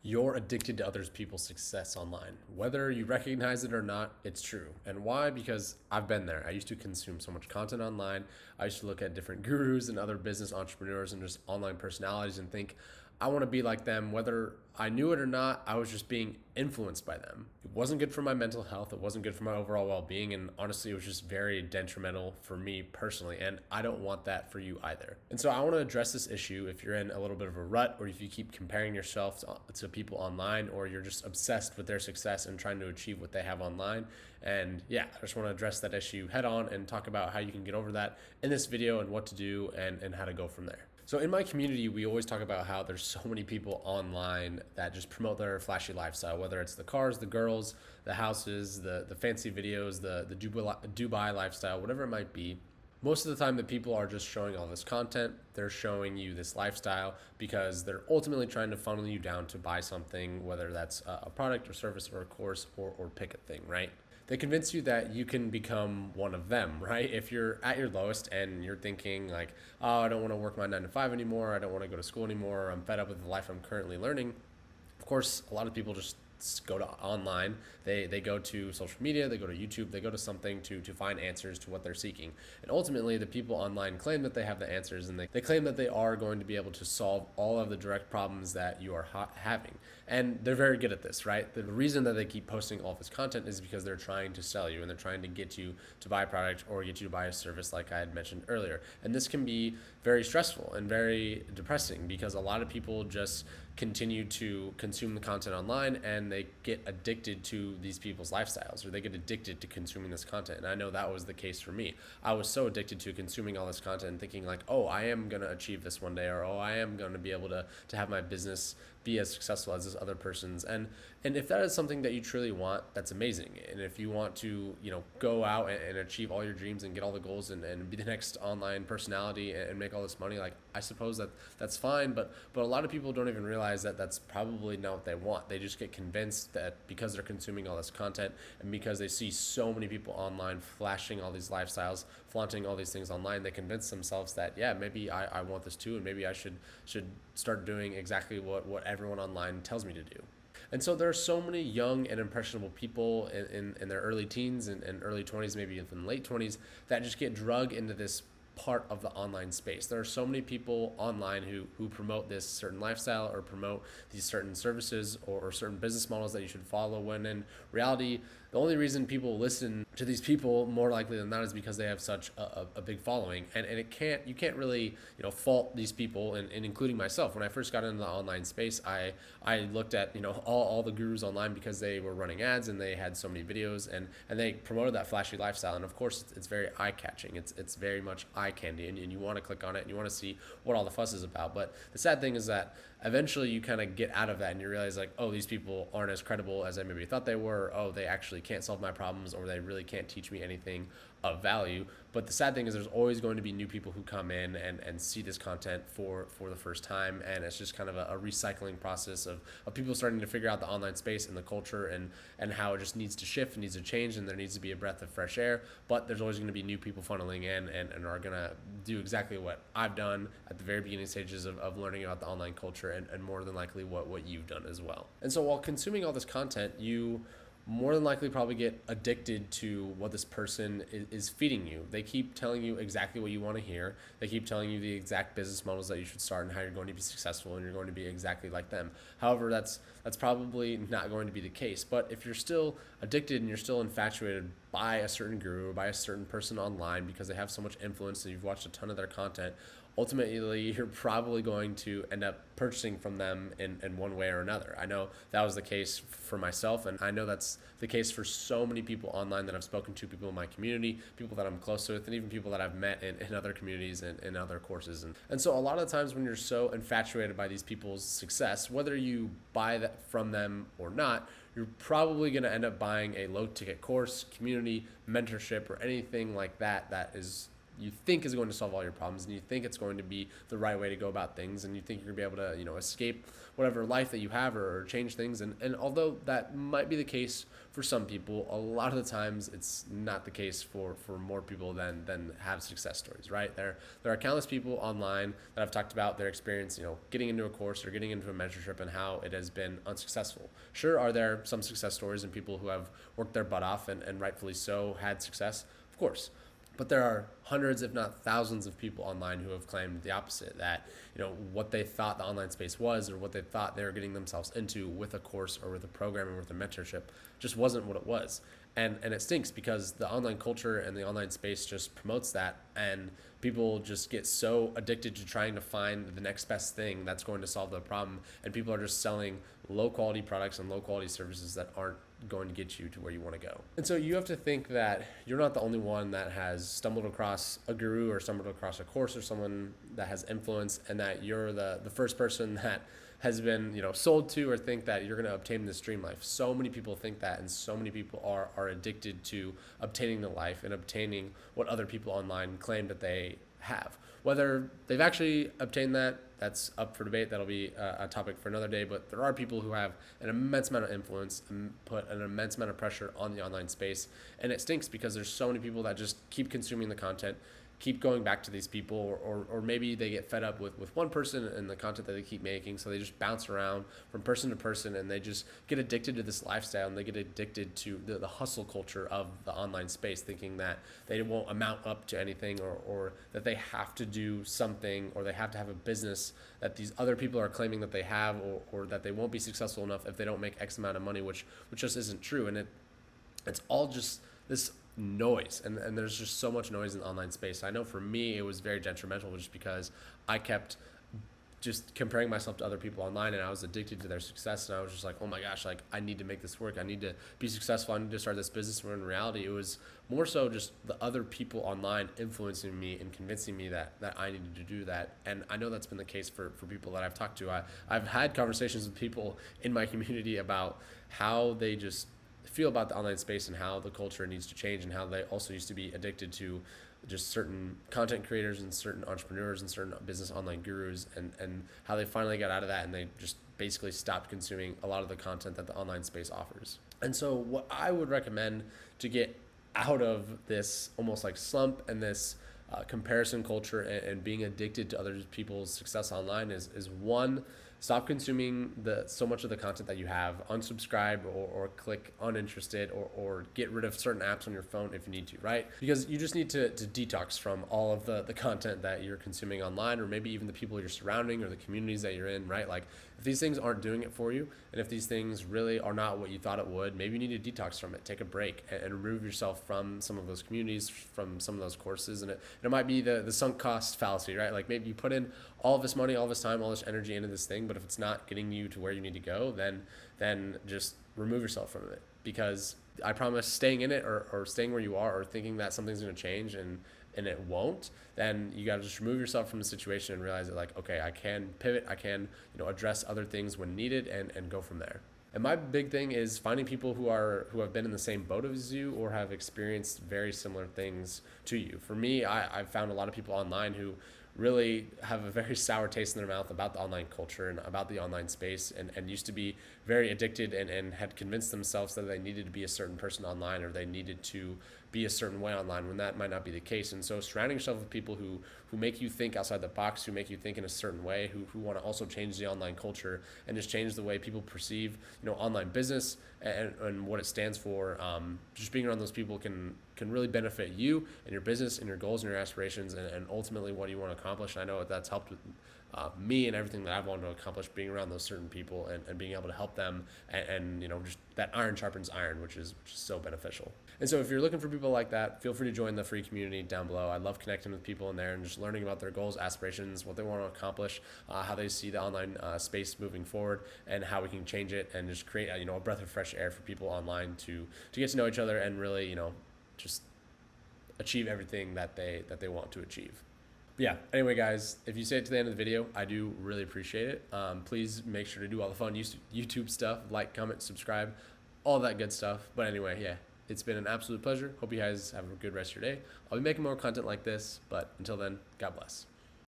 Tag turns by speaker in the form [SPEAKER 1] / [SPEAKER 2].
[SPEAKER 1] You're addicted to other people's success online. Whether you recognize it or not, it's true. And why? Because I've been there. I used to consume so much content online. I used to look at different gurus and other business entrepreneurs and just online personalities and think, I want to be like them. Whether I knew it or not, I was just being influenced by them. It wasn't good for my mental health. It wasn't good for my overall well being. And honestly, it was just very detrimental for me personally. And I don't want that for you either. And so I want to address this issue if you're in a little bit of a rut, or if you keep comparing yourself to people online, or you're just obsessed with their success and trying to achieve what they have online. And yeah, I just want to address that issue head on and talk about how you can get over that in this video and what to do and how to go from there. So in my community, we always talk about how there's so many people online that just promote their flashy lifestyle, whether it's the cars, the girls, the houses, the fancy videos, the Dubai lifestyle, whatever it might be. Most of the time, the people are just showing all this content. They're showing you this lifestyle because they're ultimately trying to funnel you down to buy something, whether that's a product or service or a course or pick a thing, right? They convince you that you can become one of them, right? If you're at your lowest and you're thinking like, oh, I don't want to work my 9 to 5 anymore. I don't want to go to school anymore. I'm fed up with the life I'm currently learning. Of course, a lot of people just go to online. They go to social media, they go to YouTube, they go to something to find answers to what they're seeking. And ultimately, the people online claim that they have the answers, and they claim that they are going to be able to solve all of the direct problems that you are having. And they're very good at this, right? The reason that they keep posting all this content is because they're trying to sell you and they're trying to get you to buy a product or get you to buy a service, like I had mentioned earlier. And this can be very stressful and very depressing because a lot of people just continue to consume the content online and they get addicted to these people's lifestyles, or they get addicted to consuming this content. And I know that was the case for me. I was so addicted to consuming all this content and thinking like, oh, I am going to achieve this one day, or oh, I am going to be able to have my business be as successful as this other person's. And if that is something that you truly want, that's amazing. And if you want to, go out and achieve all your dreams and get all the goals and be the next online personality and make all this money, like I suppose that's fine. But a lot of people don't even realize that that's probably not what they want. They just get convinced that because they're consuming all this content and because they see so many people online flashing all these lifestyles, flaunting all these things online, they convince themselves that, yeah, maybe I want this too, and maybe I should start doing exactly what everyone online tells me to do. And so there are so many young and impressionable people in their early teens and early 20s, maybe even late 20s, that just get drugged into this part of the online space. There are so many people online who promote this certain lifestyle or promote these certain services or certain business models that you should follow, when in reality, the only reason people listen to these people more likely than not is because they have such a big following. And you can't really fault these people, and including myself. When I first got into the online space, I looked at all the gurus online because they were running ads and they had so many videos and they promoted that flashy lifestyle. And of course it's very eye-catching. It's very much eye candy, and you want to click on it and you want to see what all the fuss is about. But the sad thing is that eventually you kind of get out of that and you realize like, oh, these people aren't as credible as I maybe thought they were. Oh, they actually can't solve my problems, or they really can't teach me anything of value. But the sad thing is there's always going to be new people who come in and see this content for the first time, and it's just kind of a recycling process of people starting to figure out the online space and the culture and how it just needs to shift and needs to change, and there needs to be a breath of fresh air. But there's always going to be new people funneling in and are going to do exactly what I've done at the very beginning stages of learning about the online culture, and more than likely what you've done as well. And so while consuming all this content, you more than likely probably get addicted to what this person is feeding you. They keep telling you exactly what you want to hear. They keep telling you the exact business models that you should start and how you're going to be successful and you're going to be exactly like them. However, that's probably not going to be the case. But if you're still addicted and you're still infatuated by a certain guru or by a certain person online because they have so much influence and you've watched a ton of their content, ultimately you're probably going to end up purchasing from them in one way or another. I know that was the case for myself, and I know that's the case for so many people online that I've spoken to, people in my community, people that I'm close with, and even people that I've met in other communities and in other courses. And so a lot of the times when you're so infatuated by these people's success, whether you buy that from them or not, you're probably going to end up buying a low ticket course, community, mentorship, or anything like that is you think is going to solve all your problems, and you think it's going to be the right way to go about things, and you think you're gonna be able to, escape whatever life that you have, or change things. And although that might be the case for some people, a lot of the times it's not the case for more people than have success stories, right? There are countless people online that I've talked about their experience, getting into a course or getting into a mentorship and how it has been unsuccessful. Sure, are there some success stories and people who have worked their butt off and rightfully so had success? Of course. But there are hundreds, if not thousands, of people online who have claimed the opposite, that what they thought the online space was, or what they thought they were getting themselves into with a course or with a program or with a mentorship, just wasn't what it was. And it stinks because the online culture and the online space just promotes that, and people just get so addicted to trying to find the next best thing that's going to solve the problem, and people are just selling low quality products and low quality services that aren't going to get you to where you want to go. And so you have to think that you're not the only one that has stumbled across a guru or stumbled across a course or someone that has influence, and that you're the first person that has been sold to or think that you're going to obtain this dream life. So many people think that, and so many people are addicted to obtaining the life and obtaining what other people online claim that they have. Whether they've actually obtained that, that's up for debate. That'll be a topic for another day. But there are people who have an immense amount of influence and put an immense amount of pressure on the online space. And it stinks because there's so many people that just keep consuming the content, keep going back to these people, or maybe they get fed up with one person and the content that they keep making, so they just bounce around from person to person, and they just get addicted to this lifestyle, and they get addicted to the hustle culture of the online space, thinking that they won't amount up to anything, or that they have to do something, or they have to have a business that these other people are claiming that they have, or that they won't be successful enough if they don't make X amount of money, which just isn't true. And it's all just this noise, and there's just so much noise in the online space. I know for me it was very detrimental, just because I kept just comparing myself to other people online, and I was addicted to their success, and I was just like, oh my gosh, like I need to make this work, I need to be successful, I need to start this business. When in reality it was more so just the other people online influencing me and convincing me that I needed to do that. And I know that's been the case for people that I've talked to. I've had conversations with people in my community about how they just feel about the online space and how the culture needs to change, and how they also used to be addicted to just certain content creators and certain entrepreneurs and certain business online gurus, and how they finally got out of that, and they just basically stopped consuming a lot of the content that the online space offers. And so what I would recommend to get out of this almost like slump and this comparison culture and being addicted to other people's success online is one, stop consuming so much of the content that you have. Unsubscribe or click uninterested, or get rid of certain apps on your phone if you need to, right? Because you just need to detox from all of the content that you're consuming online, or maybe even the people you're surrounding or the communities that you're in, right? Like if these things aren't doing it for you, and if these things really are not what you thought it would, maybe you need to detox from it, take a break, and remove yourself from some of those communities, from some of those courses. And it might be the sunk cost fallacy, right? Like maybe you put in all of this money, all this time, all this energy into this thing, but if it's not getting you to where you need to go, then just remove yourself from it. Because I promise, staying in it, or staying where you are, or thinking that something's going to change and it won't, then you got to just remove yourself from the situation and realize that, like, okay, I can pivot, I can address other things when needed, and go from there. And my big thing is finding people who have been in the same boat as you, or have experienced very similar things to you. For me, I've found a lot of people online who really have a very sour taste in their mouth about the online culture and about the online space, and used to be very addicted and had convinced themselves that they needed to be a certain person online, or they needed to be a certain way online, when that might not be the case. And so surrounding yourself with people who make you think outside the box, who make you think in a certain way, who want to also change the online culture and just change the way people perceive online business and what it stands for. Just being around those people can really benefit you and your business and your goals and your aspirations, and ultimately what you want to accomplish. And I know that's helped with me and everything that I've wanted to accomplish, being around those certain people and being able to help them, and just that iron sharpens iron, which is so beneficial. And so if you're looking for people like that, feel free to join the free community down below. I love connecting with people in there and just learning about their goals, aspirations, what they want to accomplish, how they see the online space moving forward, and how we can change it, and just create a breath of fresh air for people online to get to know each other and really just achieve everything that they want to achieve. But yeah, anyway guys, if you stay to the end of the video, I do really appreciate it. Please make sure to do all the fun YouTube stuff, like, comment, subscribe, all that good stuff. But anyway, yeah, It's been an absolute pleasure. Hope you guys have a good rest of your day. I'll be making more content like this, but until then, God bless.